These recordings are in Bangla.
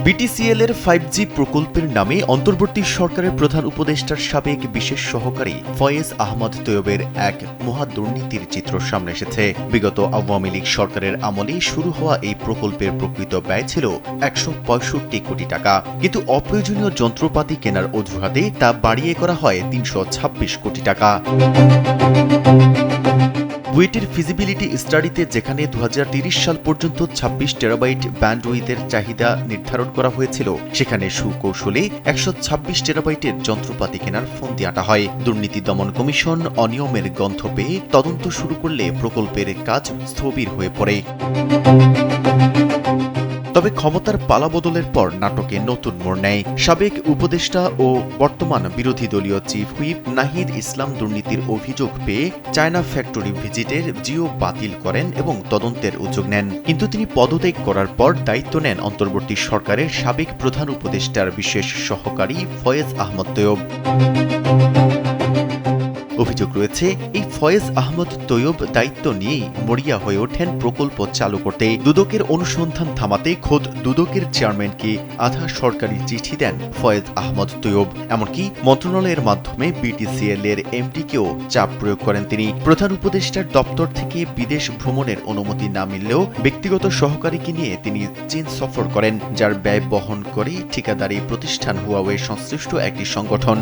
বিটিসিএল এর 5G প্রকল্পের নামে অন্তর্বর্তী সরকারের প্রধান উপদেষ্টার সাবেক বিশেষ সহকারী ফয়েজ আহমদ তৈয়বের এক মহা দুর্নীতির চিত্র সামনে এসেছে। বিগত আওয়ামী লীগ সরকারের আমলে শুরু হওয়া এই প্রকল্পের প্রকৃত ব্যয় ছিল 165 কোটি টাকা, কিন্তু অপ্রয়োজনীয় যন্ত্রপাতি কেনার অজুহাতে তা বাড়িয়ে করা হয় 326 কোটি টাকা। বুয়েটের ফিজিবিলিটি স্টাডিতে যেখানে 2030 সাল পর্যন্ত 26 টেরাবাইট ব্যান্ডউইথের চাহিদা নির্ধারণ করা হয়েছিল, সেখানে সুকৌশলে 126 টেরাবাইটের যন্ত্রপাতি কেনার ফন্দি আঁটা হয়। দুর্নীতি দমন কমিশন অনিয়মের গন্ধ পেয়ে তদন্ত শুরু করলে প্রকল্পের কাজ স্থবির হয়ে পড়ে। তবে ক্ষমতার পালাবদলের পর নাটকে নতুন মোড় নেয়। সাবেক উপদেষ্টা ও বর্তমান বিরোধী দলীয় চিফ হুইপ নাহিদ ইসলাম দুর্নীতির অভিযোগ পেয়ে চায়না ফ্যাক্টরি ভিজিটের জিও বাতিল করেন এবং তদন্তের উদ্যোগ নেন, কিন্তু তিনি পদত্যাগ করার পর দায়িত্ব নেন অন্তর্বর্তী সরকারের সাবেক প্রধান উপদেষ্টার বিশেষ সহকারী ফয়েজ আহমদ তৈয়ব। অভিযোগ রয়েছে, এই ফয়েজ আহমদ তৈয়ব দায়িত্ব নিয়েই মরিয়া হয়ে ওঠেন প্রকল্প চালু করতে। দুদকের অনুসন্ধান থামাতে খোদ দুদকের চেয়ারম্যানকে আধা সরকারি চিঠি দেন ফয়েজ আহমদ তৈয়ব। এমনকি মন্ত্রণালয়ের মাধ্যমে বিটিসিএল এর এমডিকেও চাপ প্রয়োগ করেন তিনি। প্রধান উপদেষ্টার দপ্তর থেকে বিদেশ ভ্রমণের অনুমতি না মিললেও ব্যক্তিগত সহকারীকে নিয়ে তিনি চীন সফর করেন, যার ব্যয় বহন করে ঠিকাদারি প্রতিষ্ঠান হুয়াওয়ে সংশ্লিষ্ট একটি সংগঠন।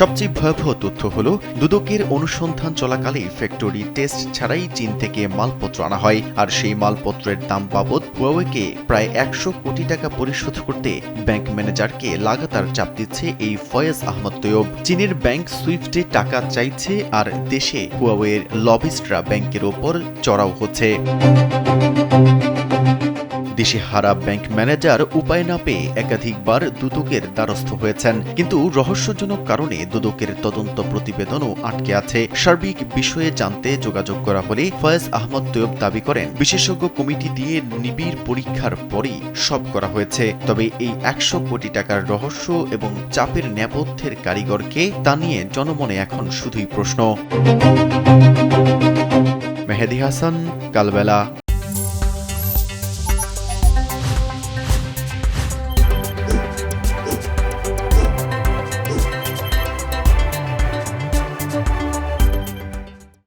সবচেয়ে ভয়াবহ তথ্য হল, দুদকের অনুসন্ধান চলাকালে ফ্যাক্টরি টেস্ট ছাড়াই চীন থেকে মালপত্র আনা হয়, আর সেই মালপত্রের দাম বাবদ হুয়াওয়েকে প্রায় 100 কোটি টাকা পরিশোধ করতে ব্যাংক ম্যানেজারকে লাগাতার চাপ দিচ্ছে এই ফয়েজ আহমদ তৈয়ব। চীনের ব্যাংক সুইফটে টাকা চাইছে, আর দেশে হুয়াওয়ের লবিস্টরা ব্যাংকের ওপর চড়াও হচ্ছে। দেশে হারা ব্যাংক ম্যানেজার উপায় না পেয়ে একাধিকবার দুদকের দ্বারস্থ হয়েছেন, কিন্তু রহস্যজনক কারণে দুদকের তদন্ত প্রতিবেদনও আটকে আছে। সার্বিক বিষয়ে জানতে যোগাযোগ করা হলে ফয়েজ আহমদ তৈয়ব দাবি করেন, বিশেষজ্ঞ কমিটি দিয়ে নিবিড় পরীক্ষার পরই সব করা হয়েছে। তবে এই 100 কোটি টাকার রহস্য এবং চাপের নেপথ্যের কারিগরকে তা নিয়ে জনমনে এখন শুধুই প্রশ্ন। মেহেদী হাসান, কালবেলা।